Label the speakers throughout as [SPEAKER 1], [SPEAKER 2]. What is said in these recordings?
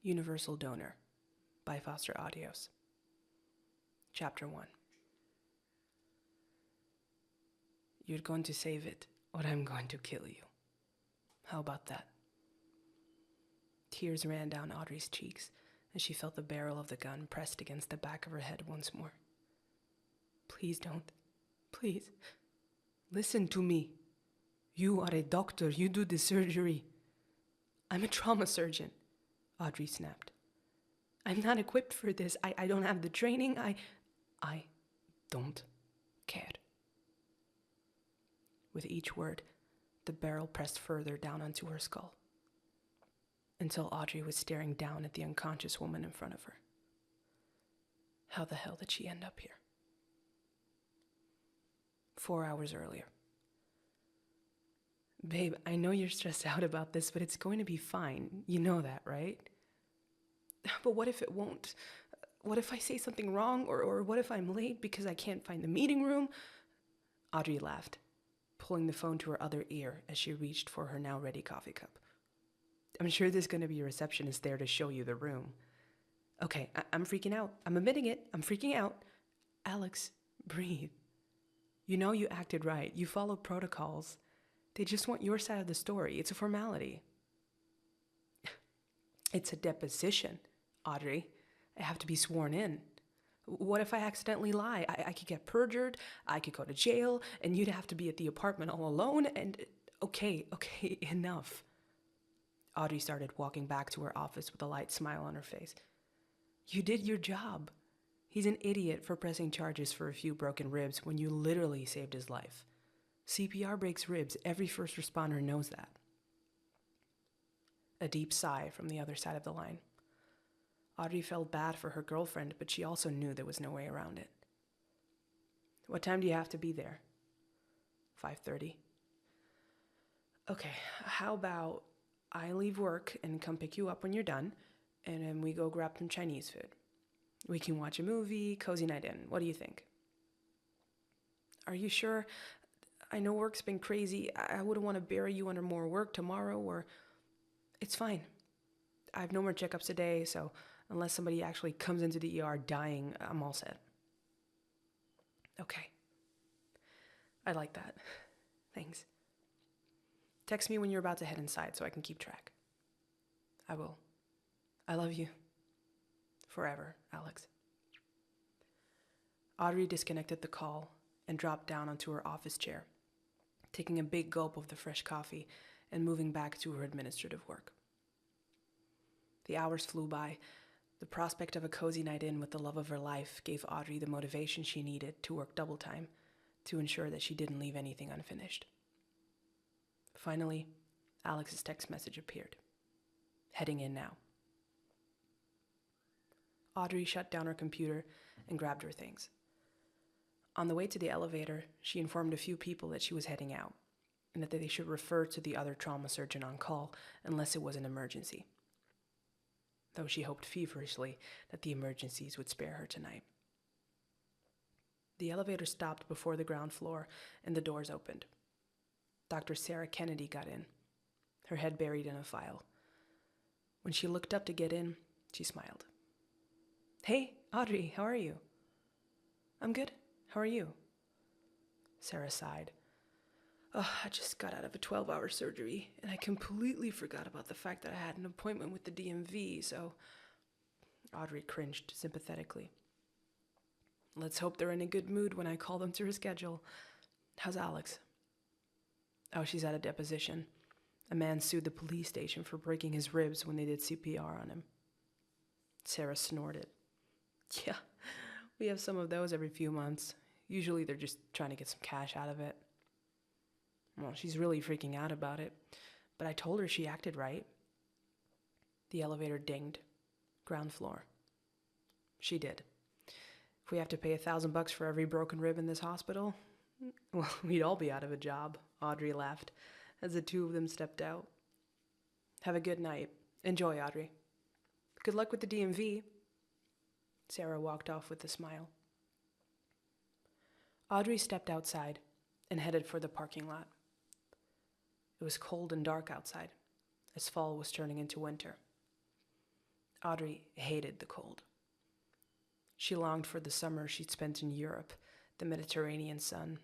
[SPEAKER 1] Universal Donor by Fosteraudios. Chapter 1. You're going to save it, or I'm going to kill you. How about that? Tears ran down Audrey's cheeks as she felt the barrel of the gun pressed against the back of her head once more. Please don't. Please. Listen to me. You are a doctor. You do the surgery. I'm a trauma surgeon, Audrey snapped. I'm not equipped for this. I don't have the training. I don't care. With each word, the barrel pressed further down onto her skull, until Audrey was staring down at the unconscious woman in front of her. How the hell did she end up here? 4 hours earlier. Babe, I know you're stressed out about this, but it's going to be fine. You know that, right? But what if it won't? What if I say something wrong? Or what if I'm late because I can't find the meeting room? Audrey laughed, pulling the phone to her other ear as she reached for her now ready coffee cup. I'm sure there's going to be a receptionist there to show you the room. Okay, I'm freaking out. I'm admitting it. I'm freaking out. Alex, breathe. You know you acted right. You followed protocols. They just want your side of the story. It's a formality. It's a deposition, Audrey. I have to be sworn in. What if I accidentally lie? I could get perjured, I could go to jail, and you'd have to be at the apartment all alone, and... Okay, enough. Audrey started walking back to her office with a light smile on her face. You did your job. He's an idiot for pressing charges for a few broken ribs when you literally saved his life. CPR breaks ribs. Every first responder knows that. A deep sigh from the other side of the line. Audrey felt bad for her girlfriend, but she also knew there was no way around it. What time do you have to be there? 5:30. Okay, how about I leave work and come pick you up when you're done, and then we go grab some Chinese food. We can watch a movie, cozy night in. What do you think? Are you sure? I know work's been crazy. I wouldn't want to bury you under more work tomorrow, or... It's fine. I have no more checkups today, so unless somebody actually comes into the ER dying, I'm all set. Okay. I like that. Thanks. Text me when you're about to head inside so I can keep track. I will. I love you. Forever, Alex. Audrey disconnected the call and dropped down onto her office chair, taking a big gulp of the fresh coffee and moving back to her administrative work. The hours flew by. The prospect of a cozy night in with the love of her life gave Audrey the motivation she needed to work double time to ensure that she didn't leave anything unfinished. Finally, Alex's text message appeared. Heading in now. Audrey shut down her computer and grabbed her things. On the way to the elevator, she informed a few people that she was heading out, and that they should refer to the other trauma surgeon on call unless it was an emergency, though she hoped feverishly that the emergencies would spare her tonight. The elevator stopped before the ground floor, and the doors opened. Dr. Sarah Kennedy got in, her head buried in a file. When she looked up to get in, she smiled. Hey, Audrey, how are you? I'm good. How are you? Sarah sighed. Oh, I just got out of a 12-hour surgery, and I completely forgot about the fact that I had an appointment with the DMV, so... Audrey cringed sympathetically. Let's hope they're in a good mood when I call them to reschedule. How's Alex? Oh, she's at a deposition. A man sued the police station for breaking his ribs when they did CPR on him. Sarah snorted. Yeah, we have some of those every few months. Usually they're just trying to get some cash out of it. Well, she's really freaking out about it, but I told her she acted right. The elevator dinged. Ground floor. She did. If we have to pay $1,000 for every broken rib in this hospital, well, we'd all be out of a job, Audrey laughed, as the two of them stepped out. Have a good night. Enjoy, Audrey. Good luck with the DMV. Sarah walked off with a smile. Audrey stepped outside and headed for the parking lot. It was cold and dark outside, as fall was turning into winter. Audrey hated the cold. She longed for the summer she'd spent in Europe, the Mediterranean sun.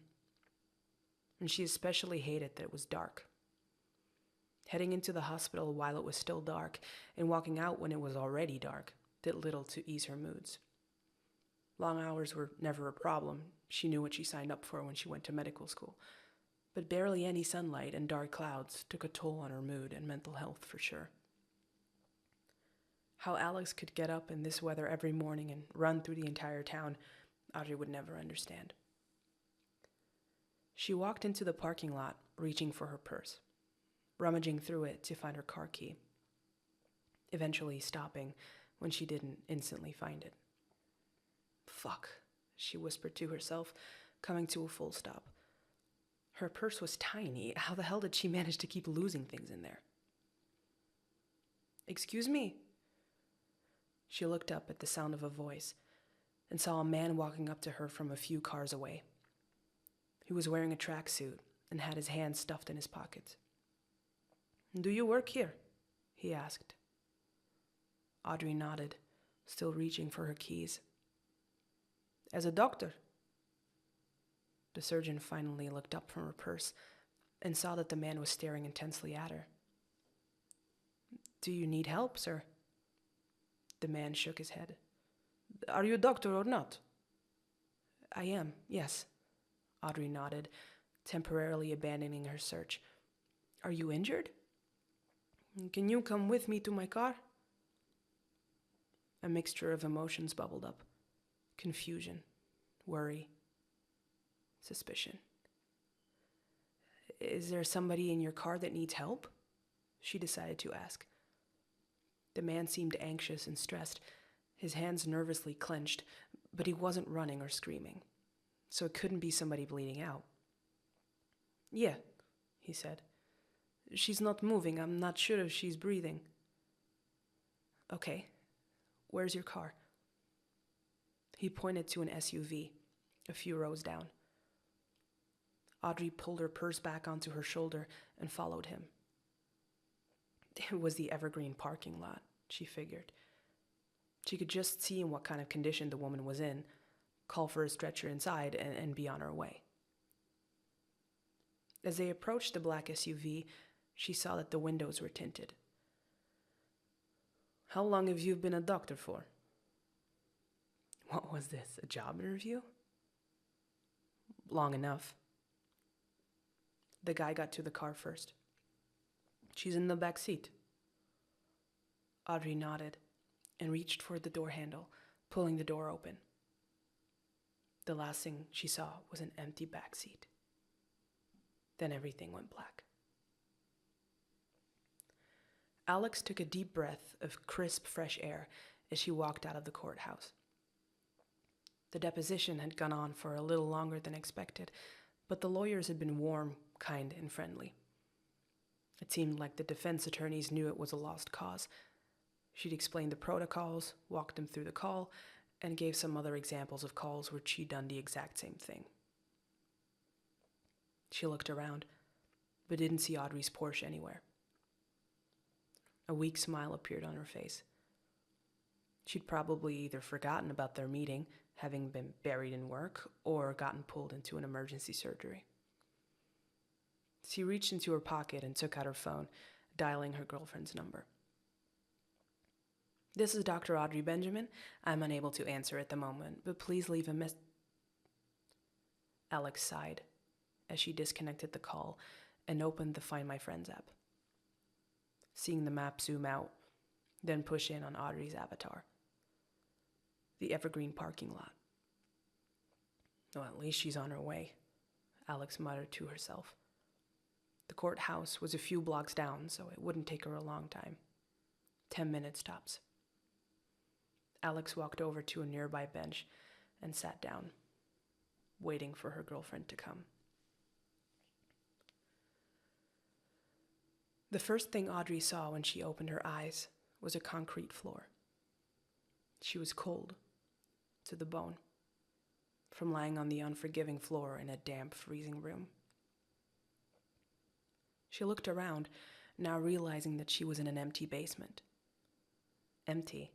[SPEAKER 1] And she especially hated that it was dark. Heading into the hospital while it was still dark and walking out when it was already dark did little to ease her moods. Long hours were never a problem. She knew what she signed up for when she went to medical school. But barely any sunlight and dark clouds took a toll on her mood and mental health for sure. How Alex could get up in this weather every morning and run through the entire town, Audrey would never understand. She walked into the parking lot, reaching for her purse, rummaging through it to find her car key, eventually stopping when she didn't instantly find it. Fuck, she whispered to herself, coming to a full stop. Her purse was tiny. How the hell did she manage to keep losing things in there? Excuse me? She looked up at the sound of a voice and saw a man walking up to her from a few cars away. He was wearing a tracksuit and had his hands stuffed in his pockets. Do you work here? He asked. Audrey nodded, still reaching for her keys. As a doctor? The surgeon finally looked up from her purse and saw that the man was staring intensely at her. Do you need help, sir? The man shook his head. Are you a doctor or not? I am, yes. Audrey nodded, temporarily abandoning her search. Are you injured? Can you come with me to my car? A mixture of emotions bubbled up. Confusion, worry, suspicion. Is there somebody in your car that needs help? She decided to ask. The man seemed anxious and stressed, his hands nervously clenched, but he wasn't running or screaming, so it couldn't be somebody bleeding out. Yeah, he said. She's not moving. I'm not sure if she's breathing. Okay. Where's your car? He pointed to an SUV, a few rows down. Audrey pulled her purse back onto her shoulder and followed him. It was the Evergreen parking lot, she figured. She could just see in what kind of condition the woman was in, call for a stretcher inside, and be on her way. As they approached the black SUV, she saw that the windows were tinted. How long have you been a doctor for? What was this, a job interview? Long enough. The guy got to the car first. She's in the back seat. Audrey nodded and reached for the door handle, pulling the door open. The last thing she saw was an empty back seat. Then everything went black. Alex took a deep breath of crisp, fresh air as she walked out of the courthouse. The deposition had gone on for a little longer than expected, but the lawyers had been warm, kind, and friendly. It seemed like the defense attorneys knew it was a lost cause. She'd explained the protocols, walked them through the call, and gave some other examples of calls where she'd done the exact same thing. She looked around, but didn't see Audrey's Porsche anywhere. A weak smile appeared on her face. She'd probably either forgotten about their meeting, having been buried in work, or gotten pulled into an emergency surgery. She reached into her pocket and took out her phone, dialing her girlfriend's number. This is Dr. Audrey Benjamin. I'm unable to answer at the moment, but please leave a message. Alex sighed as she disconnected the call and opened the Find My Friends app. Seeing the map zoom out, then push in on Audrey's avatar. The Evergreen parking lot. Well, at least she's on her way, Alex muttered to herself. The courthouse was a few blocks down, so it wouldn't take her a long time. 10 minutes tops. Alex walked over to a nearby bench and sat down, waiting for her girlfriend to come. The first thing Audrey saw when she opened her eyes was a concrete floor. She was cold, to the bone, from lying on the unforgiving floor in a damp, freezing room. She looked around, now realizing that she was in an empty basement. empty,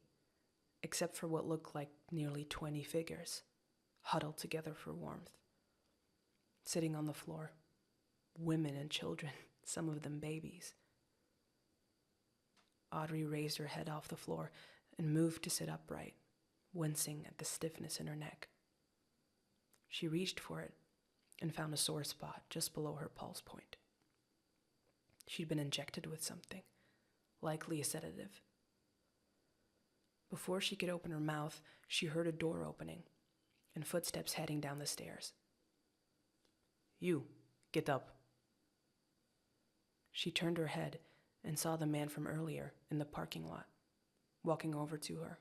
[SPEAKER 1] except for what looked like nearly 20 figures, huddled together for warmth. Sitting on the floor, women and children, some of them babies. Audrey raised her head off the floor and moved to sit upright, wincing at the stiffness in her neck. She reached for it and found a sore spot just below her pulse point. She'd been injected with something, likely a sedative. Before she could open her mouth, she heard a door opening and footsteps heading down the stairs. "You, get up." She turned her head and saw the man from earlier in the parking lot, walking over to her.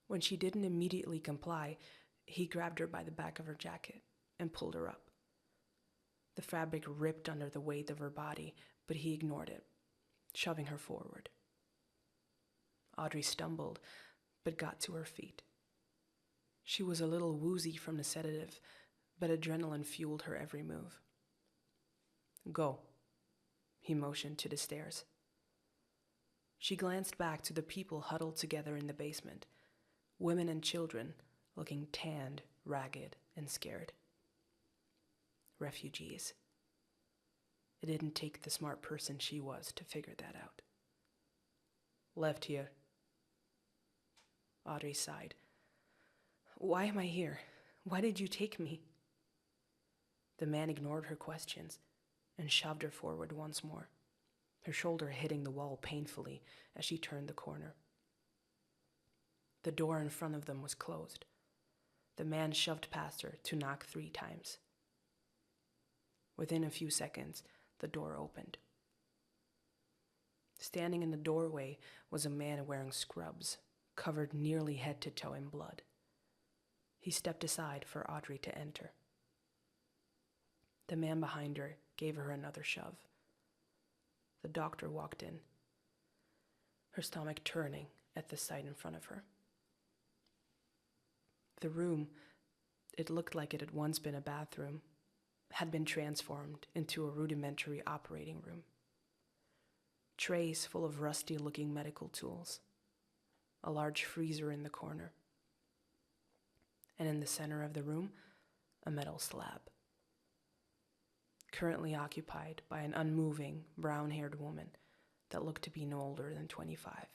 [SPEAKER 1] When she didn't immediately comply, he grabbed her by the back of her jacket and pulled her up. The fabric ripped under the weight of her body, but he ignored it, shoving her forward. Audrey stumbled, but got to her feet. She was a little woozy from the sedative, but adrenaline fueled her every move. "Go," he motioned to the stairs. She glanced back to the people huddled together in the basement, women and children looking tanned, ragged, and scared. Refugees. It didn't take the smart person she was to figure that out. "Left here." Audrey sighed. "Why am I here? Why did you take me?" The man ignored her questions and shoved her forward once more, her shoulder hitting the wall painfully as she turned the corner. The door in front of them was closed. The man shoved past her to knock 3 times. Within a few seconds, the door opened. Standing in the doorway was a man wearing scrubs, covered nearly head to toe in blood. He stepped aside for Audrey to enter. The man behind her gave her another shove. The doctor walked in, her stomach turning at the sight in front of her. The room, it looked like it had once been a bathroom, had been transformed into a rudimentary operating room. Trays full of rusty-looking medical tools, a large freezer in the corner, and in the center of the room, a metal slab, currently occupied by an unmoving, brown-haired woman that looked to be no older than 25.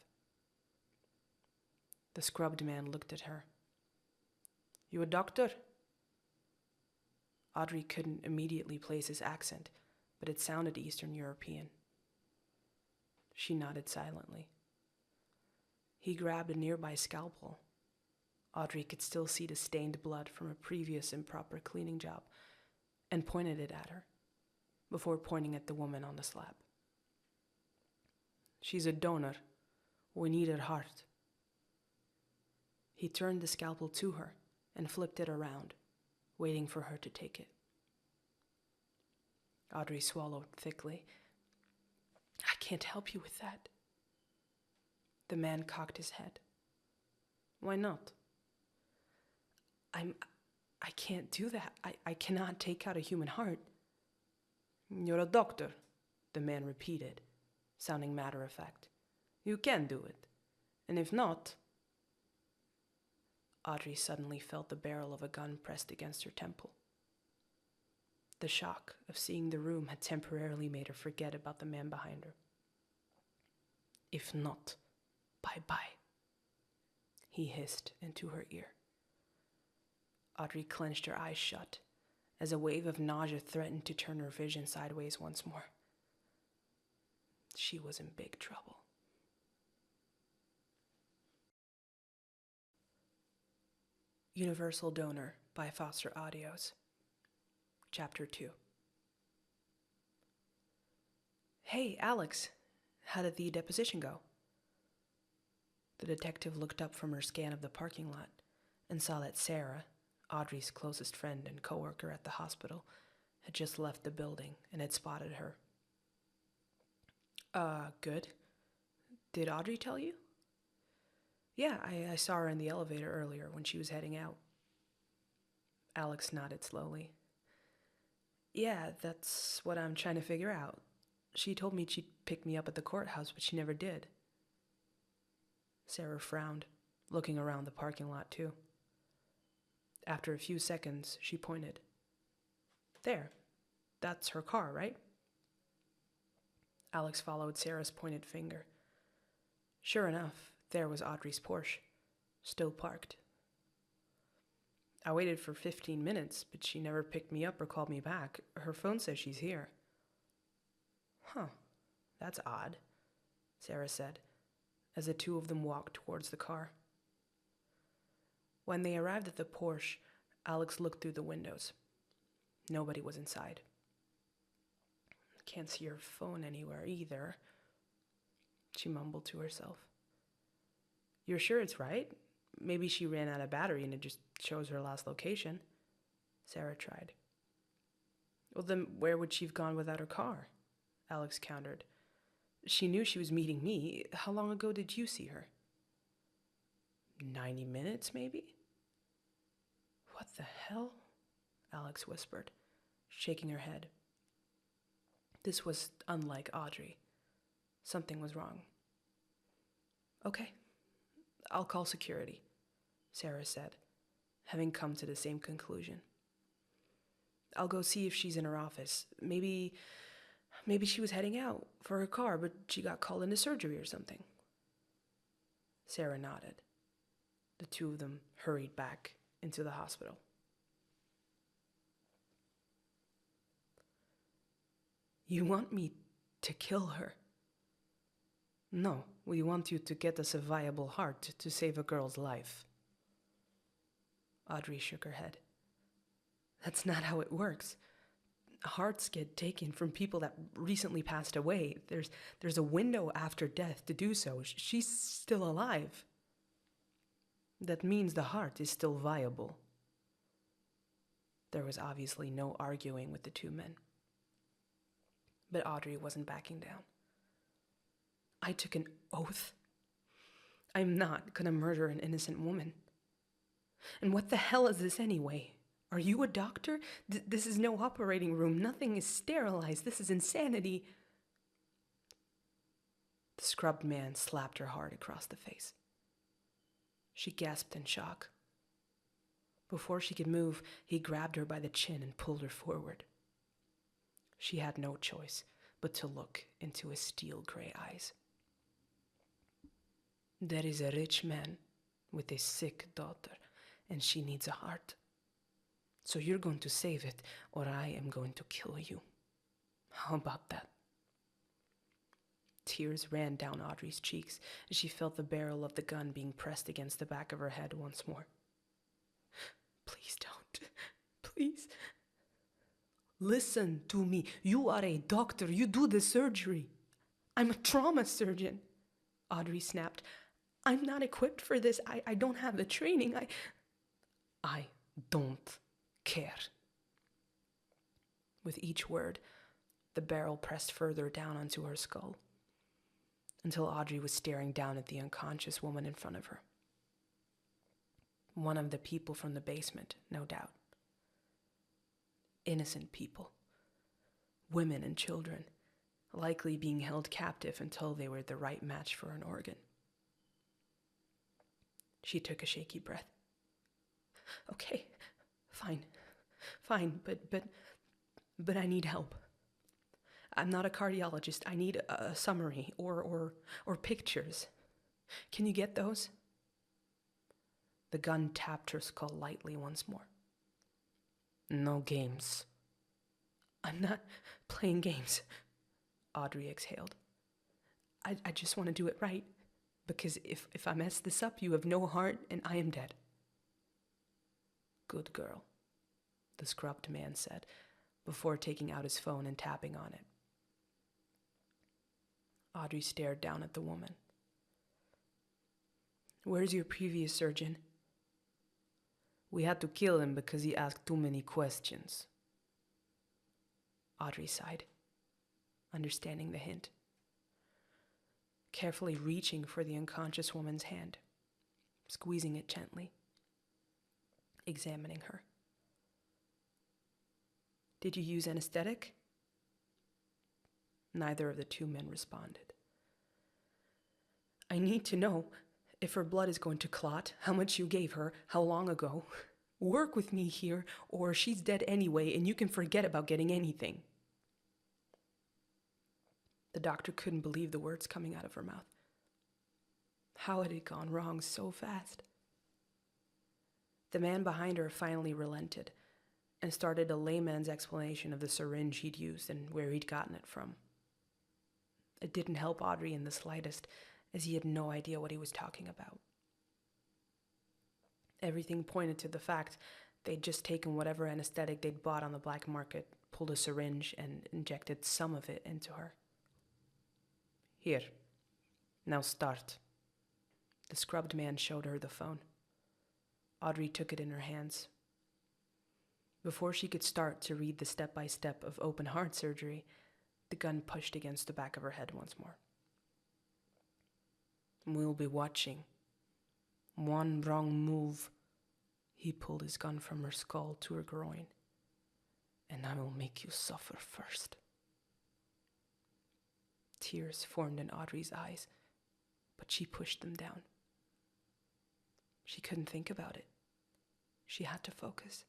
[SPEAKER 1] The scrubbed man looked at her. "You a doctor?" Audrey couldn't immediately place his accent, but it sounded Eastern European. She nodded silently. He grabbed a nearby scalpel. Audrey could still see the stained blood from a previous improper cleaning job, and pointed it at her, before pointing at the woman on the slab. "She's a donor. We need her heart." He turned the scalpel to her and flipped it around, waiting for her to take it. Audrey swallowed thickly. "I can't help you with that." The man cocked his head. "Why not?" I can't do that. I cannot take out a human heart." "You're a doctor," the man repeated, sounding matter-of-fact. "You can do it. And if not..." Audrey suddenly felt the barrel of a gun pressed against her temple. The shock of seeing the room had temporarily made her forget about the man behind her. "If not, bye-bye," he hissed into her ear. Audrey clenched her eyes shut as a wave of nausea threatened to turn her vision sideways once more. She was in big trouble. Universal Donor by Fosteraudios. Chapter 2. "Hey, Alex, how did the deposition go?" The detective looked up from her scan of the parking lot and saw that Sarah, Audrey's closest friend and coworker at the hospital, had just left the building and had spotted her. Good. Did Audrey tell you?" "Yeah, I saw her in the elevator earlier when she was heading out." Alex nodded slowly. "Yeah, that's what I'm trying to figure out. She told me she'd pick me up at the courthouse, but she never did." Sarah frowned, looking around the parking lot too. After a few seconds, she pointed. There. That's her car, right? Alex followed Sarah's pointed finger. Sure enough, there was Audrey's Porsche, still parked. I waited for 15 minutes, but she never picked me up or called me back. Her phone says she's here. Huh, that's odd, Sarah said, as the two of them walked towards the car. When they arrived at the Porsche, Alex looked through the windows. Nobody was inside. Can't see her phone anywhere either, she mumbled to herself. You're sure it's right? Maybe she ran out of battery and it just shows her last location, Sarah tried. Well, then where would she have gone without her car? Alex countered. She knew she was meeting me. How long ago did you see her? 90 minutes, maybe? What the hell? Alex whispered, shaking her head. This was unlike Audrey. Something was wrong. Okay, I'll call security, Sarah said, having come to the same conclusion. I'll go see if she's in her office. Maybe she was heading out for her car, but she got called into surgery or something. Sarah nodded. The two of them hurried back into the hospital. You want me to kill her? No, we want you to get us a viable heart to save a girl's life. Audrey shook her head. That's not how it works. Hearts get taken from people that recently passed away. There's a window after death to do so. She's still alive. That means the heart is still viable. There was obviously no arguing with the two men. But Audrey wasn't backing down. I took an oath. I'm not gonna murder an innocent woman. And what the hell is this anyway? Are you a doctor? This is no operating room. Nothing is sterilized. This is insanity. The scrubbed man slapped her hard across the face. She gasped in shock. Before she could move, he grabbed her by the chin and pulled her forward. She had no choice but to look into his steel gray eyes. There is a rich man with a sick daughter, and she needs a heart. So you're going to save it, or I am going to kill you. How about that? Tears ran down Audrey's cheeks as she felt the barrel of the gun being pressed against the back of her head once more. Please don't. Please. Listen to me. You are a doctor. You do the surgery. I'm a trauma surgeon. Audrey snapped. I'm not equipped for this. I don't have the training. I don't care. With each word, the barrel pressed further down onto her skull, until Audrey was staring down at the unconscious woman in front of her. One of the people from the basement, no doubt. Innocent people. Women and children, likely being held captive until they were the right match for an organ. She took a shaky breath. Okay, fine, but I need help. I'm not a cardiologist. I need a summary or pictures. Can you get those? The gun tapped her skull lightly once more. No games. I'm not playing games, Audrey exhaled. I just want to do it right, because if I mess this up, you have no heart and I am dead. Good girl, the scrubbed man said, before taking out his phone and tapping on it. Audrey stared down at the woman. Where's your previous surgeon? We had to kill him because he asked too many questions. Audrey sighed, understanding the hint. Carefully reaching for the unconscious woman's hand, squeezing it gently, examining her. Did you use anesthetic? Neither of the two men responded. I need to know. If her blood is going to clot, how much you gave her, how long ago. Work with me here, or she's dead anyway, and you can forget about getting anything. The doctor couldn't believe the words coming out of her mouth. How had it gone wrong so fast? The man behind her finally relented and started a layman's explanation of the syringe he'd used and where he'd gotten it from. It didn't help Audrey in the slightest, as he had no idea what he was talking about. Everything pointed to the fact they'd just taken whatever anesthetic they'd bought on the black market, pulled a syringe, and injected some of it into her. Here, now start. The scrubbed man showed her the phone. Audrey took it in her hands. Before she could start to read the step-by-step of open heart surgery, the gun pushed against the back of her head once more. We'll be watching. One wrong move. He pulled his gun from her skull to her groin. And I will make you suffer first. Tears formed in Audrey's eyes, but she pushed them down. She couldn't think about it. She had to focus.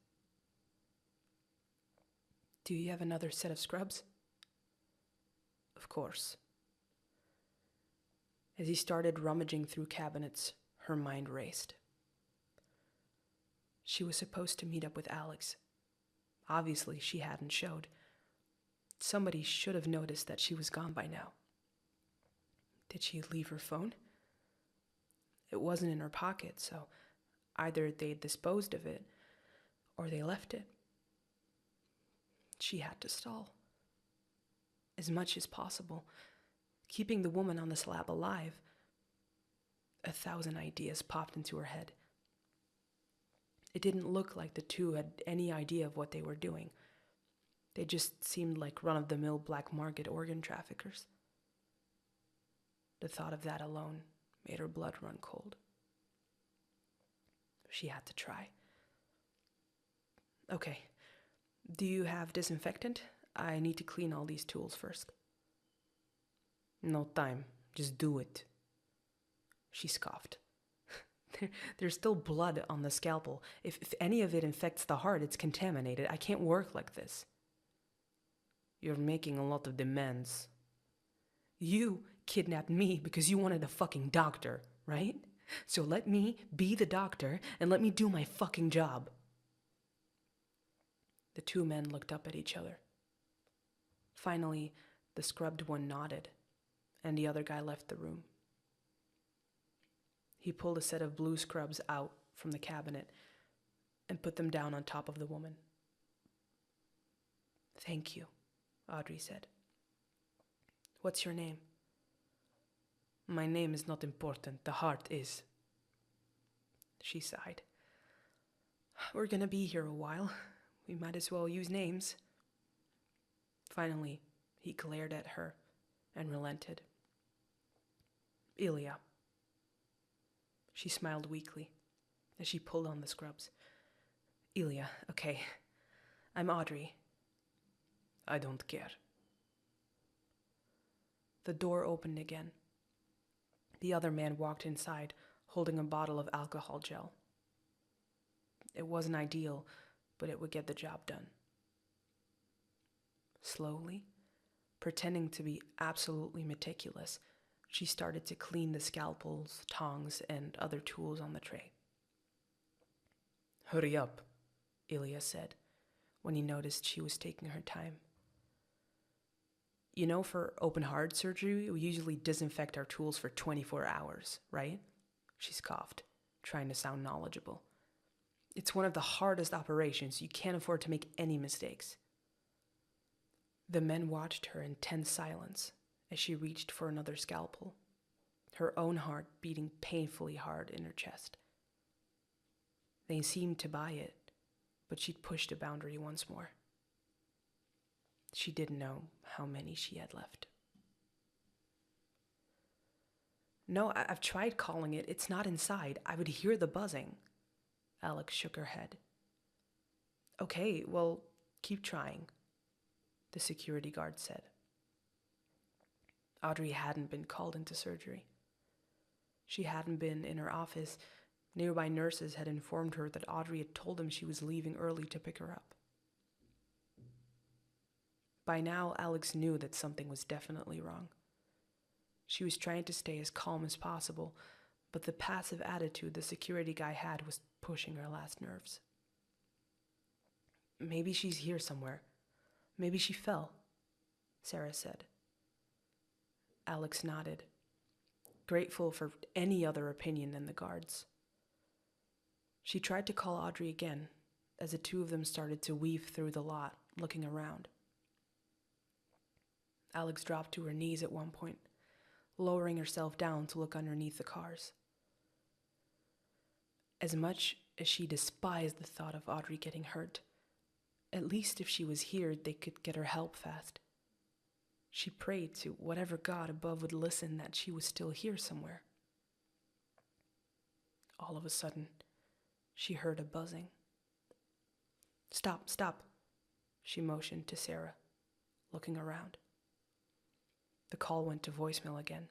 [SPEAKER 1] Do you have another set of scrubs? Of course. As he started rummaging through cabinets, her mind raced. She was supposed to meet up with Alex. Obviously, she hadn't showed. Somebody should have noticed that she was gone by now. Did she leave her phone? It wasn't in her pocket, so either they'd disposed of it or they left it. She had to stall. As much as possible, keeping the woman on the slab alive. 1,000 ideas popped into her head. It didn't look like the two had any idea of what they were doing. They just seemed like run-of-the-mill black market organ traffickers. The thought of that alone made her blood run cold. She had to try. Okay, do you have disinfectant? I need to clean all these tools first. No time, just do it. She scoffed. There's still blood on the scalpel. If any of it infects the heart, it's contaminated. I can't work like this. You're making a lot of demands. You kidnapped me because you wanted a fucking doctor, right? So let me be the doctor and let me do my fucking job. The two men looked up at each other. Finally, the scrubbed one nodded, and the other guy left the room. He pulled a set of blue scrubs out from the cabinet and put them down on top of the woman. Thank you, Audrey said. What's your name? My name is not important. The heart is. She sighed. We're gonna be here a while. We might as well use names. Finally, he glared at her and relented. Ilya. She smiled weakly as she pulled on the scrubs. Ilya, okay. I'm Audrey. I don't care. The door opened again. The other man walked inside, holding a bottle of alcohol gel. It wasn't ideal, but it would get the job done. Slowly, pretending to be absolutely meticulous, she started to clean the scalpels, tongs, and other tools on the tray. Hurry up, Ilya said, when he noticed she was taking her time. You know, for open heart surgery, we usually disinfect our tools for 24 hours, right? She scoffed, trying to sound knowledgeable. It's one of the hardest operations. You can't afford to make any mistakes. The men watched her in tense silence as she reached for another scalpel, her own heart beating painfully hard in her chest. They seemed to buy it, but she'd pushed a boundary once more. She didn't know how many she had left. No, I've tried calling it. It's not inside. I would hear the buzzing. Alex shook her head. Okay, well, keep trying, the security guard said. Audrey hadn't been called into surgery. She hadn't been in her office. Nearby nurses had informed her that Audrey had told them she was leaving early to pick her up. By now, Alex knew that something was definitely wrong. She was trying to stay as calm as possible, but the passive attitude the security guy had was pushing her last nerves. Maybe she's here somewhere. Maybe she fell, Sarah said. Alex nodded, grateful for any other opinion than the guards. She tried to call Audrey again, as the two of them started to weave through the lot, looking around. Alex dropped to her knees at one point, lowering herself down to look underneath the cars. As much as she despised the thought of Audrey getting hurt, at least if she was here, they could get her help fast. She prayed to whatever God above would listen that she was still here somewhere. All of a sudden, she heard a buzzing. Stop, stop, she motioned to Sarah, looking around. The call went to voicemail again.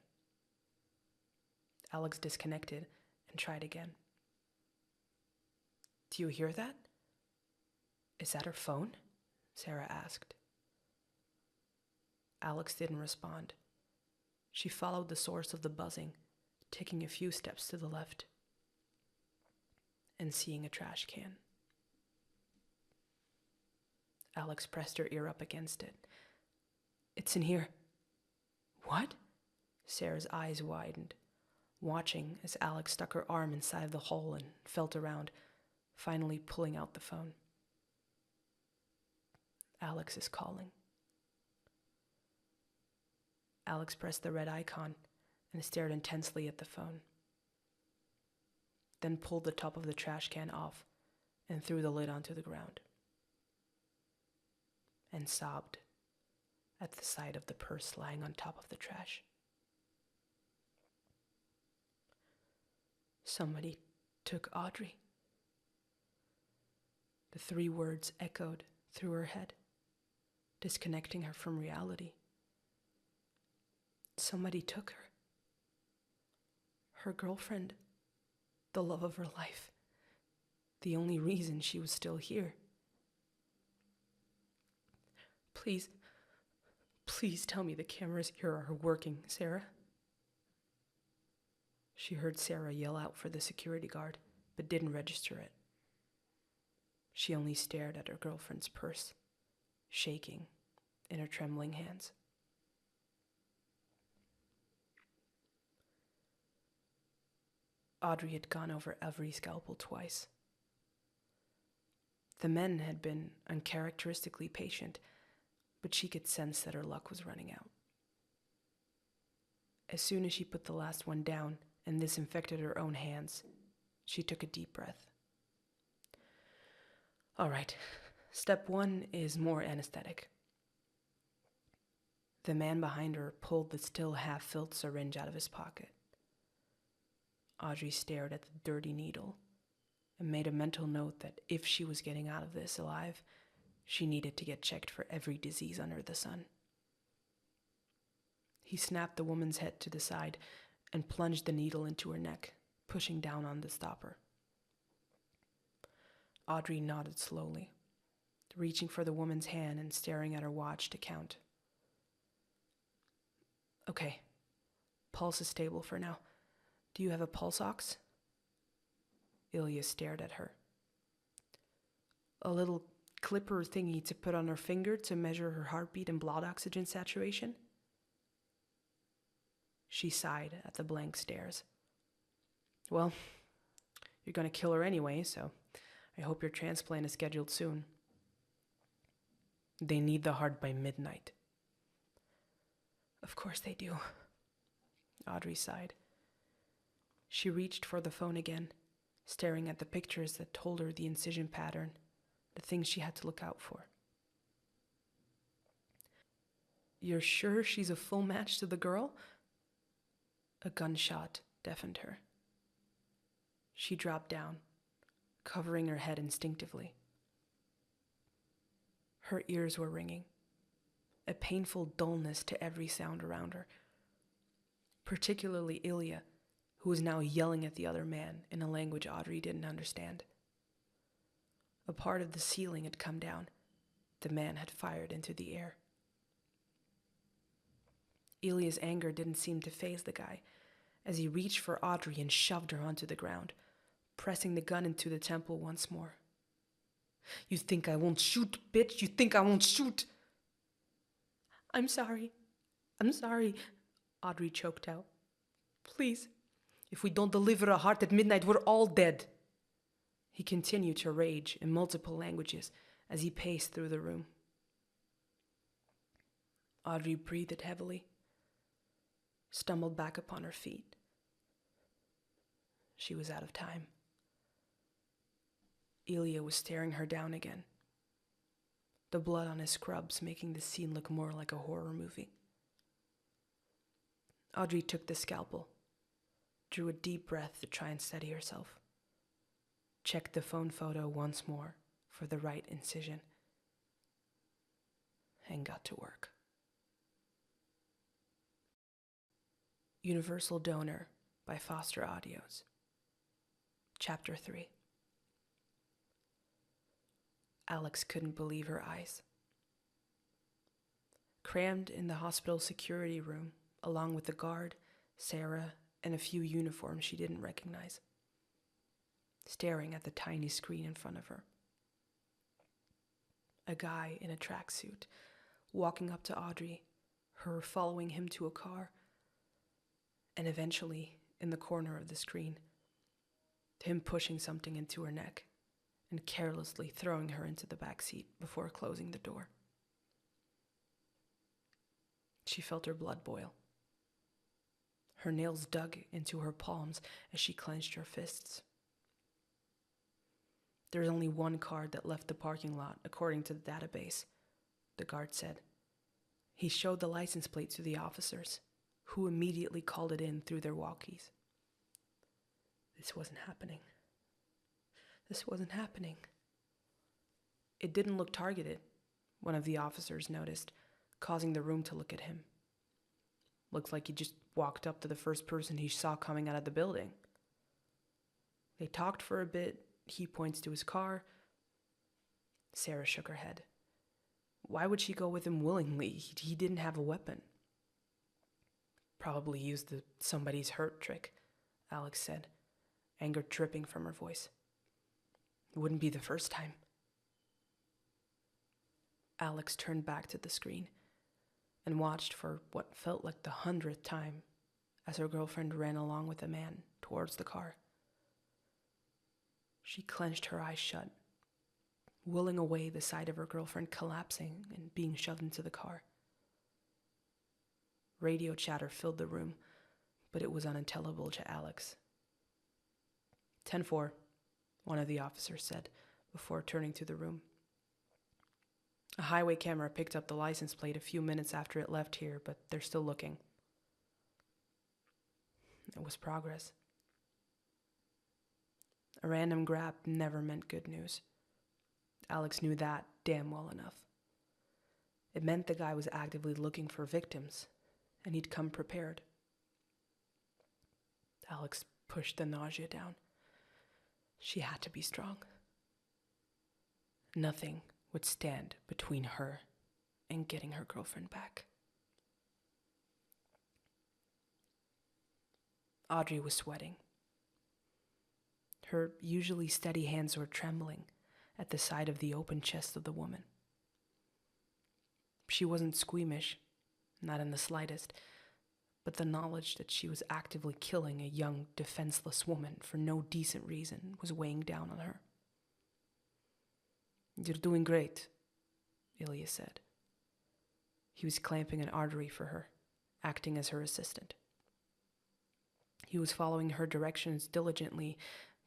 [SPEAKER 1] Alex disconnected and tried again. Do you hear that? Is that her phone? Sarah asked. Alex didn't respond. She followed the source of the buzzing, taking a few steps to the left and seeing a trash can. Alex pressed her ear up against it. It's in here. What? Sarah's eyes widened, watching as Alex stuck her arm inside the hole and felt around, finally pulling out the phone. Alex is calling. Alex pressed the red icon and stared intensely at the phone, then pulled the top of the trash can off and threw the lid onto the ground, and sobbed at the sight of the purse lying on top of the trash. Somebody took Audrey. The 3 words echoed through her head, disconnecting her from reality. Somebody took her. Her girlfriend, the love of her life, the only reason she was still here. Please tell me the cameras here are working, Sarah. She heard Sarah yell out for the security guard, but didn't register it. She only stared at her girlfriend's purse, shaking in her trembling hands. Audrey had gone over every scalpel twice. The men had been uncharacteristically patient, but she could sense that her luck was running out. As soon as she put the last one down and disinfected her own hands, she took a deep breath. All right, step 1 is more anesthetic. The man behind her pulled the still half-filled syringe out of his pocket. Audrey stared at the dirty needle and made a mental note that if she was getting out of this alive, she needed to get checked for every disease under the sun. He snapped the woman's head to the side and plunged the needle into her neck, pushing down on the stopper. Audrey nodded slowly, reaching for the woman's hand and staring at her watch to count. Okay, pulse is stable for now. Do you have a pulse ox? Ilya stared at her. A little clipper thingy to put on her finger to measure her heartbeat and blood oxygen saturation? She sighed at the blank stares. Well, you're going to kill her anyway, so I hope your transplant is scheduled soon. They need the heart by midnight. Of course they do. Audrey sighed. She reached for the phone again, staring at the pictures that told her the incision pattern, the things she had to look out for. You're sure she's a full match to the girl? A gunshot deafened her. She dropped down, covering her head instinctively. Her ears were ringing, a painful dullness to every sound around her. Particularly Ilya, who was now yelling at the other man in a language Audrey didn't understand. A part of the ceiling had come down. The man had fired into the air. Ilya's anger didn't seem to faze the guy as he reached for Audrey and shoved her onto the ground, pressing the gun into the temple once more. "You think I won't shoot, bitch? You think I won't shoot?" I'm sorry, Audrey choked out. "Please, if we don't deliver a heart at midnight, we're all dead." He continued to rage in multiple languages as he paced through the room. Audrey breathed heavily, stumbled back upon her feet. She was out of time. Ilya was staring her down again, the blood on his scrubs making the scene look more like a horror movie. Audrey took the scalpel, drew a deep breath to try and steady herself, checked the phone photo once more for the right incision, and got to work. Universal Donor by Fosteraudios. Chapter 3. Alex couldn't believe her eyes. Crammed in the hospital security room, along with the guard, Sarah, and a few uniforms she didn't recognize, staring at the tiny screen in front of her. A guy in a tracksuit, walking up to Audrey, her following him to a car, and eventually, in the corner of the screen, him pushing something into her neck and carelessly throwing her into the back seat before closing the door. She felt her blood boil. Her nails dug into her palms as she clenched her fists. "There's only one car that left the parking lot, according to the database," the guard said. He showed the license plate to the officers, who immediately called it in through their walkies. This wasn't happening. It didn't look targeted, one of the officers noticed, causing the room to look at him. Looked like he just walked up to the first person he saw coming out of the building. They talked for a bit. He points to his car. Sarah shook her head. Why would she go with him willingly? He didn't have a weapon. Probably used the somebody's hurt trick, Alex said, anger dripping from her voice. It wouldn't be the first time. Alex turned back to the screen and watched for what felt like the 100th time as her girlfriend ran along with a man towards the car. She clenched her eyes shut, willing away the sight of her girlfriend collapsing and being shoved into the car. Radio chatter filled the room, but it was unintelligible to Alex. 10-4, one of the officers said, before turning to the room. A highway camera picked up the license plate a few minutes after it left here, but they're still looking. It was progress. A random grab never meant good news. Alex knew that damn well enough. It meant the guy was actively looking for victims, and he'd come prepared. Alex pushed the nausea down. She had to be strong. Nothing would stand between her and getting her girlfriend back. Audrey was sweating. Her usually steady hands were trembling at the sight of the open chest of the woman. She wasn't squeamish, not in the slightest, but the knowledge that she was actively killing a young, defenseless woman for no decent reason was weighing down on her. You're doing great, Ilya said. He was clamping an artery for her, acting as her assistant. He was following her directions diligently,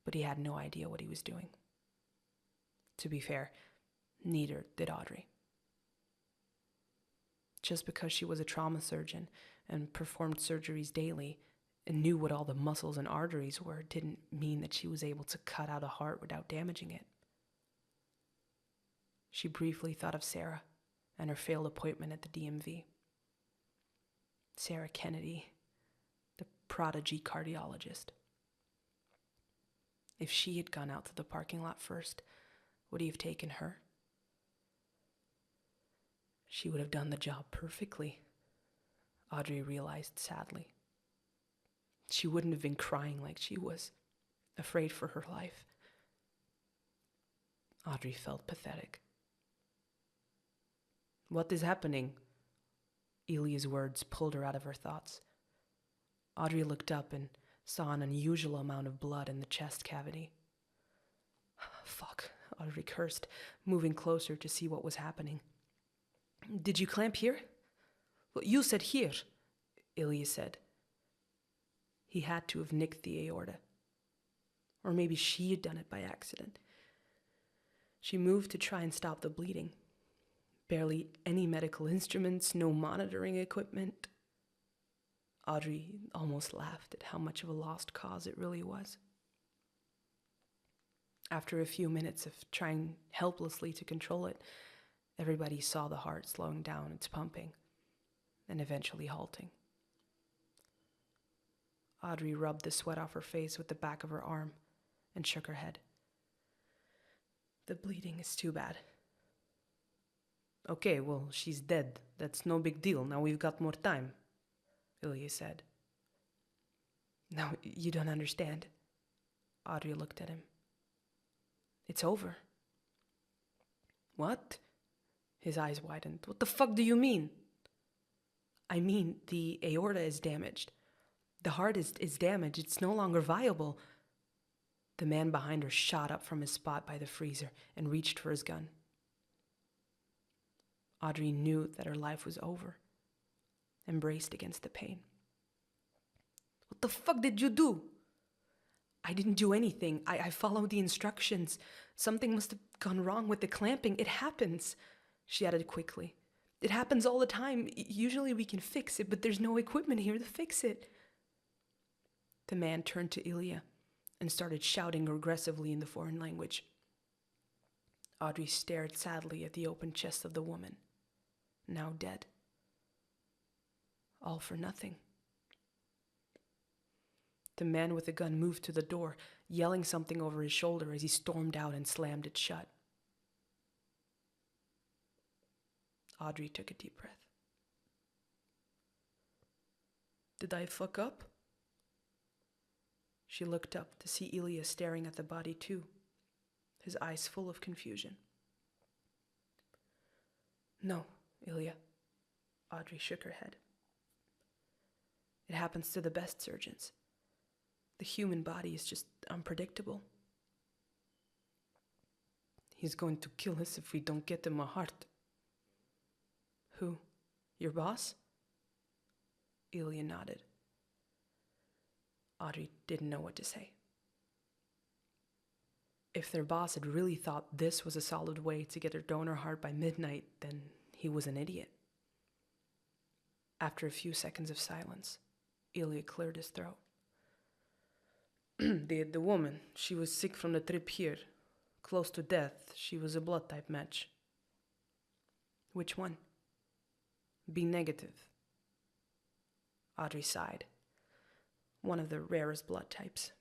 [SPEAKER 1] but he had no idea what he was doing. To be fair, neither did Audrey. Just because she was a trauma surgeon and performed surgeries daily and knew what all the muscles and arteries were didn't mean that she was able to cut out a heart without damaging it. She briefly thought of Sarah and her failed appointment at the DMV. Sarah Kennedy, the prodigy cardiologist. If she had gone out to the parking lot first, would he have taken her? She would have done the job perfectly, Audrey realized sadly. She wouldn't have been crying like she was, afraid for her life. Audrey felt pathetic. What is happening? Elia's words pulled her out of her thoughts. Audrey looked up and saw an unusual amount of blood in the chest cavity. Fuck, Audrey cursed, moving closer to see what was happening. Did you clamp here? Well, you said here, Ilia said. He had to have nicked the aorta. Or maybe she had done it by accident. She moved to try and stop the bleeding. Barely any medical instruments, no monitoring equipment. Audrey almost laughed at how much of a lost cause it really was. After a few minutes of trying helplessly to control it, everybody saw the heart slowing down its pumping and eventually halting. Audrey rubbed the sweat off her face with the back of her arm and shook her head. The bleeding is too bad. Okay, well, she's dead. That's no big deal. Now we've got more time, Ilia said. No, you don't understand. Audrey looked at him. It's over. What? His eyes widened. What the fuck do you mean? I mean, the aorta is damaged. The heart is damaged. It's no longer viable. The man behind her shot up from his spot by the freezer and reached for his gun. Audrey knew that her life was over and braced against the pain. What the fuck did you do? I didn't do anything. I followed the instructions. Something must have gone wrong with the clamping. It happens, she added quickly. It happens all the time. Usually we can fix it, but there's no equipment here to fix it. The man turned to Ilia and started shouting aggressively in the foreign language. Audrey stared sadly at the open chest of the woman, now dead. All for nothing. The man with the gun moved to the door, yelling something over his shoulder as he stormed out and slammed it shut. Audrey took a deep breath. Did I fuck up? She looked up to see Ilia staring at the body too, his eyes full of confusion. No, Ilia. Audrey shook her head. It happens to the best surgeons. The human body is just unpredictable. He's going to kill us if we don't get him a heart. Who? Your boss? Ilia nodded. Audrey didn't know what to say. If their boss had really thought this was a solid way to get her donor heart by midnight, then he was an idiot. After a few seconds of silence, Ilia cleared his throat. The woman, she was sick from the trip here. Close to death. She was a blood type match. Which one? B negative. Audrey sighed. One of the rarest blood types.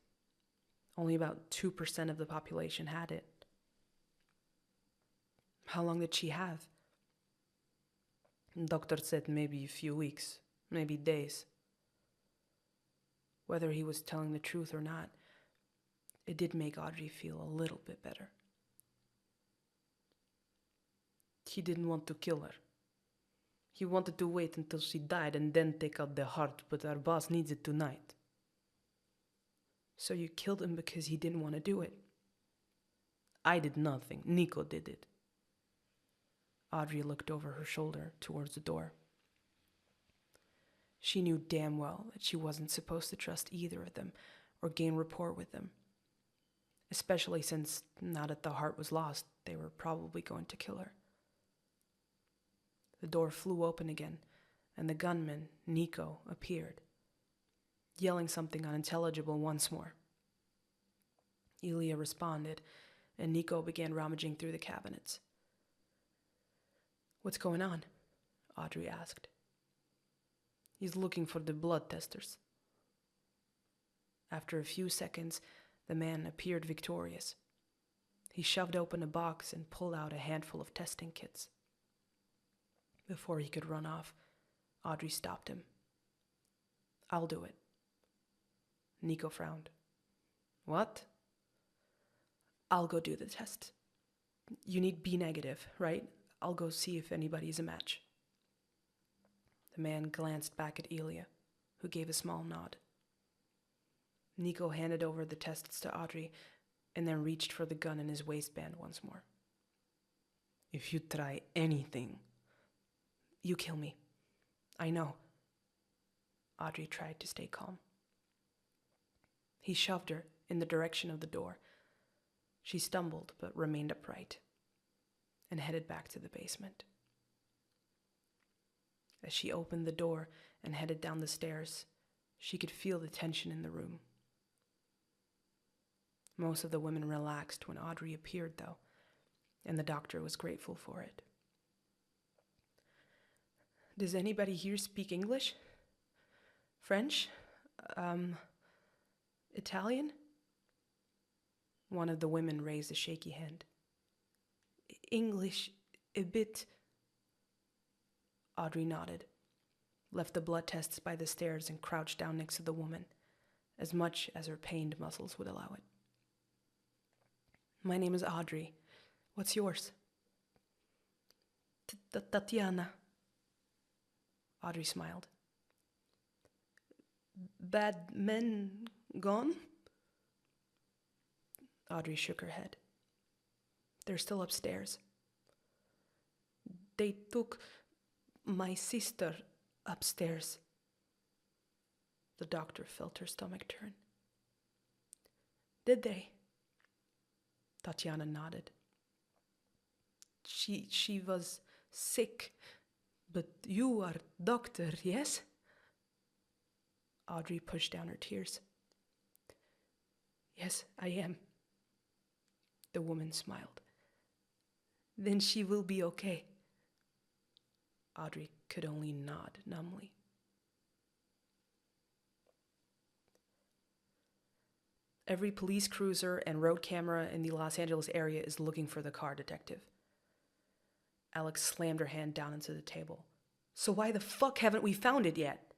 [SPEAKER 1] Only about 2% of the population had it. How long did she have? Doctor said maybe a few weeks, maybe days. Whether he was telling the truth or not, it did make Audrey feel a little bit better. He didn't want to kill her. He wanted to wait until she died and then take out the heart, but our boss needs it tonight. So you killed him because he didn't want to do it? I did nothing. Nico did it. Audrey looked over her shoulder towards the door. She knew damn well that she wasn't supposed to trust either of them or gain rapport with them. Especially since, now that the heart was lost, they were probably going to kill her. The door flew open again, and the gunman, Nico, appeared, yelling something unintelligible once more. Ilia responded, and Nico began rummaging through the cabinets. What's going on? Audrey asked. He's looking for the blood testers. After a few seconds, the man appeared victorious. He shoved open a box and pulled out a handful of testing kits. Before he could run off, Audrey stopped him. "I'll do it." Nico frowned. "What?" "I'll go do the test. You need B negative, right? I'll go see if anybody's a match." The man glanced back at Elia, who gave a small nod. Nico handed over the tests to Audrey and then reached for the gun in his waistband once more. "If you try anything, you kill me. I know." Audrey tried to stay calm. He shoved her in the direction of the door. She stumbled but remained upright and headed back to the basement. As she opened the door and headed down the stairs, she could feel the tension in the room. Most of the women relaxed when Audrey appeared, though, and the doctor was grateful for it. "Does anybody here speak English? French? Italian?" One of the women raised a shaky hand. "English, a bit." Audrey nodded, left the blood tests by the stairs and crouched down next to the woman, as much as her pained muscles would allow it. "My name is Audrey. What's yours?" "Tatiana." Audrey smiled. "Bad men gone?" Audrey shook her head. "They're still upstairs." "They took my sister upstairs." The doctor felt her stomach turn. "Did they?" Tatiana nodded. She was sick, but you are doctor, yes?" Audrey pushed down her tears. "Yes, I am." The woman smiled. "Then she will be okay." Audrey could only nod numbly. Every police cruiser and road camera in the Los Angeles area is looking for the car detective. Alex slammed her hand down into the table. "So why the fuck haven't we found it yet?"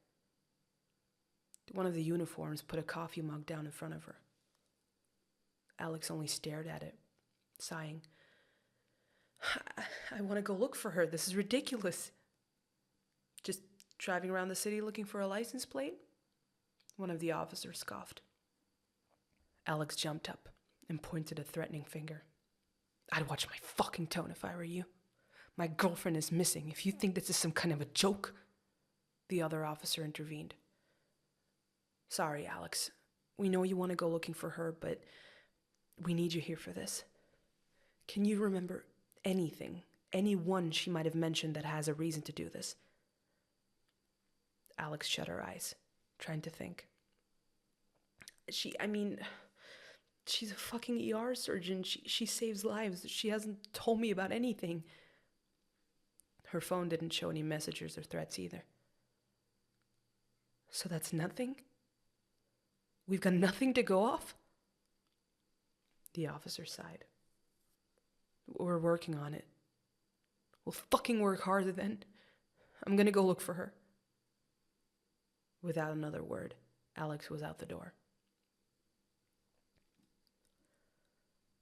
[SPEAKER 1] One of the uniforms put a coffee mug down in front of her. Alex only stared at it, sighing. I want to go look for her. This is ridiculous." "Just driving around the city looking for a license plate?" One of the officers scoffed. Alex jumped up and pointed a threatening finger. "I'd watch my fucking tone if I were you. My girlfriend is missing. If you think this is some kind of a joke..." The other officer intervened. "Sorry, Alex. We know you want to go looking for her, but we need you here for this. Can you remember anything, anyone she might have mentioned that has a reason to do this?" Alex shut her eyes, trying to think. She's a fucking ER surgeon. She saves lives. She hasn't told me about anything." Her phone didn't show any messages or threats either. "So that's nothing? We've got nothing to go off?" The officer sighed. "We're working on it." "We'll fucking work harder then. I'm gonna go look for her." Without another word, Alex was out the door.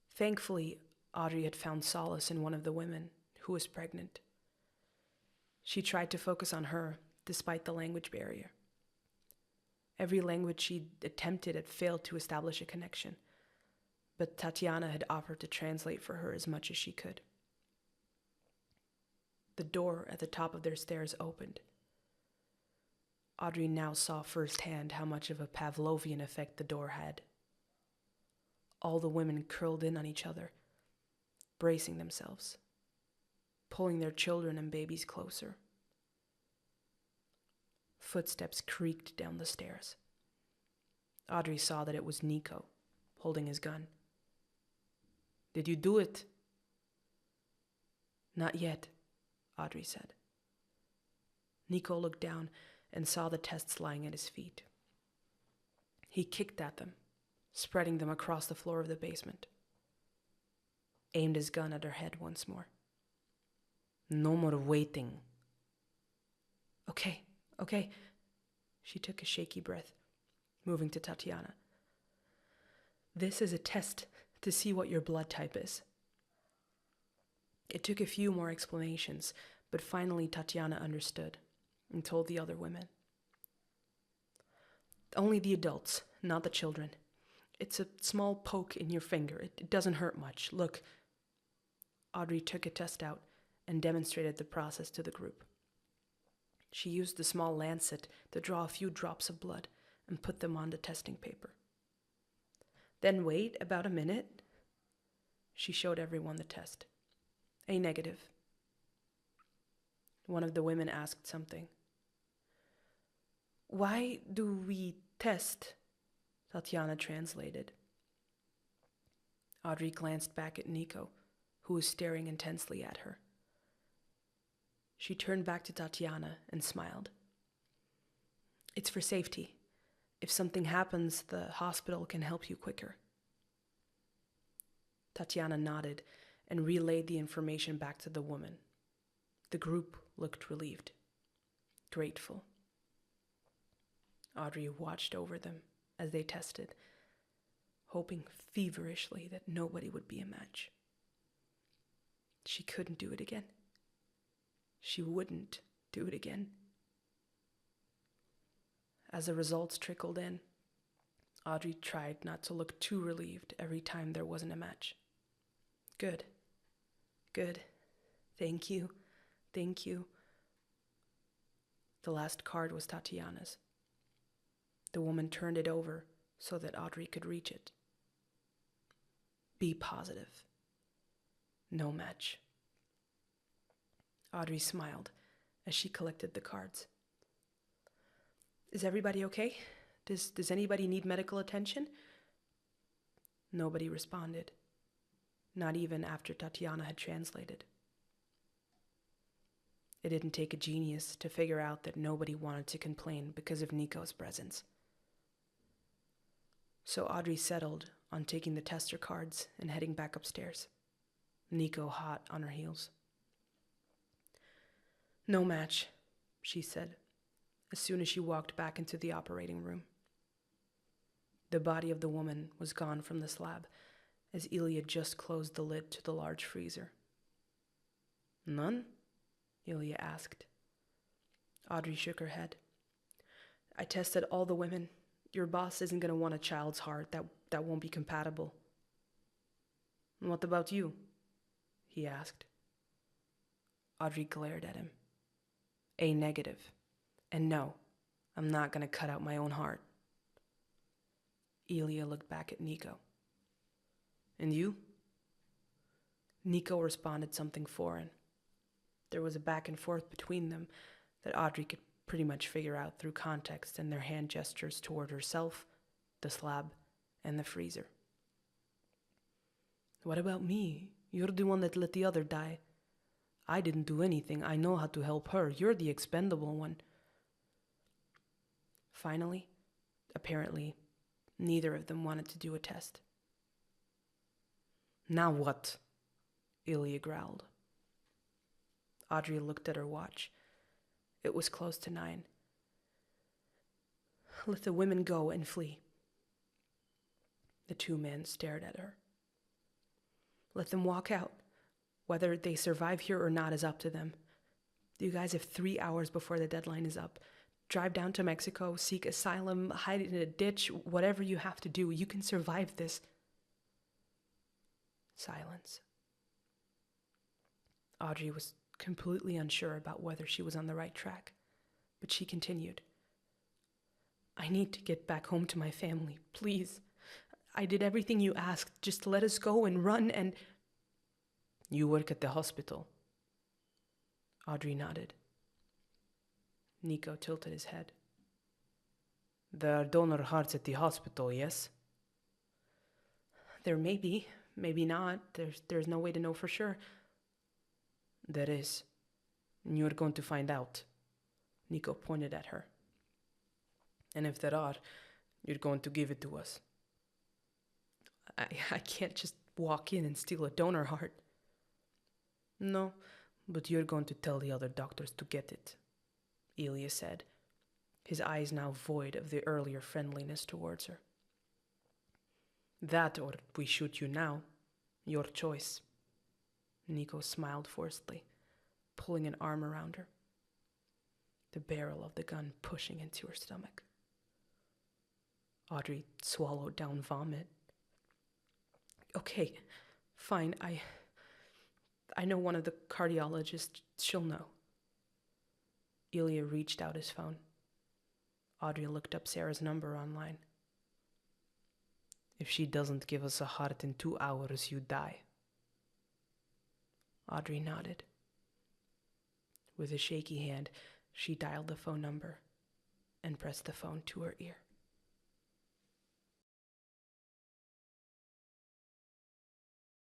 [SPEAKER 1] Thankfully, Audrey had found solace in one of the women, who was pregnant. She tried to focus on her, despite the language barrier. Every language she attempted had failed to establish a connection, but Tatiana had offered to translate for her as much as she could. The door at the top of their stairs opened. Audrey now saw firsthand how much of a Pavlovian effect the door had. All the women curled in on each other, bracing themselves, pulling their children and babies closer. Footsteps creaked down the stairs. Audrey saw that it was Nico, holding his gun. "Did you do it?" "Not yet," Audrey said. Nico looked down and saw the tests lying at his feet. He kicked at them, spreading them across the floor of the basement. Aimed his gun at her head once more.
[SPEAKER 2] No more waiting.
[SPEAKER 1] Okay. She took a shaky breath, moving to Tatiana. This is a test to see what your blood type is. It took a few more explanations, but finally Tatiana understood and told the other women. Only the adults, not the children. It's a small poke in your finger. It doesn't hurt much. Look. Audrey took a test out and demonstrated the process to the group. She used the small lancet to draw a few drops of blood and put them on the testing paper. Then wait about a minute. She showed everyone the test. A negative. One of the women asked something. Why do we test? Tatiana translated. Audrey glanced back at Nico, who was staring intensely at her. She turned back to Tatiana and smiled. It's for safety. If something happens, the hospital can help you quicker. Tatiana nodded and relayed the information back to the woman. The group looked relieved, grateful. Audrey watched over them as they tested, hoping feverishly that nobody would be a match. She couldn't do it again. She wouldn't do it again. As the results trickled in, Audrey tried not to look too relieved every time there wasn't a match. Good. Thank you. The last card was Tatiana's. The woman turned it over so that Audrey could reach it. Be positive. No match. Audrey smiled as she collected the cards. Is everybody okay? Does anybody need medical attention? Nobody responded, not even after Tatiana had translated. It didn't take a genius to figure out that nobody wanted to complain because of Nico's presence. So Audrey settled on taking the tester cards and heading back upstairs, Nico hot on her heels. No match, she said, as soon as she walked back into the operating room. The body of the woman was gone from the slab, as Ilya just closed the lid to the large freezer. None? Ilya asked. Audrey shook her head. I tested all the women. Your boss isn't going to want a child's heart. That won't be compatible. What about you? He asked. Audrey glared at him. A negative. And no, I'm not going to cut out my own heart. Ilya looked back at Nico. And you? Nico responded something foreign. There was a back and forth between them that Audrey could pretty much figure out through context and their hand gestures toward herself, the slab, and the freezer. What about me? You're the one that let the other die. I didn't do anything. I know how to help her. You're the expendable one. Finally, apparently, neither of them wanted to do a test. Now what? Ilya growled. Audrey looked at her watch. It was close to 9. Let the women go and flee. The two men stared at her. Let them walk out. Whether they survive here or not is up to them. You guys have 3 hours before the deadline is up. Drive down to Mexico, seek asylum, hide in a ditch, whatever you have to do. You can survive this. Silence. Audrey was completely unsure about whether she was on the right track, but she continued. I need to get back home to my family, please. I did everything you asked. Just let us go and run and... You work at the hospital? Audrey nodded. Nico tilted his head. There are donor hearts at the hospital, yes? There may be, maybe not. There's no way to know for sure. There is. And you're going to find out. Nico pointed at her. And if there are,
[SPEAKER 2] You're going to give it to us.
[SPEAKER 1] I can't just walk in and steal a donor heart.
[SPEAKER 2] No, but you're going to tell the other doctors to get it, Ilya said, his eyes now void of the earlier friendliness towards her. That or we shoot you now. Your choice. Nico smiled forcedly, pulling an arm around her, the barrel of the gun pushing into her stomach. Audrey swallowed down vomit. Okay, fine, I know one of the cardiologists, she'll know. Ilya reached out his phone. Audrey looked up Sarah's number online. If she doesn't give us a heart in 2 hours, you die. Audrey nodded. With a shaky hand, she dialed the phone number and pressed the phone to her ear.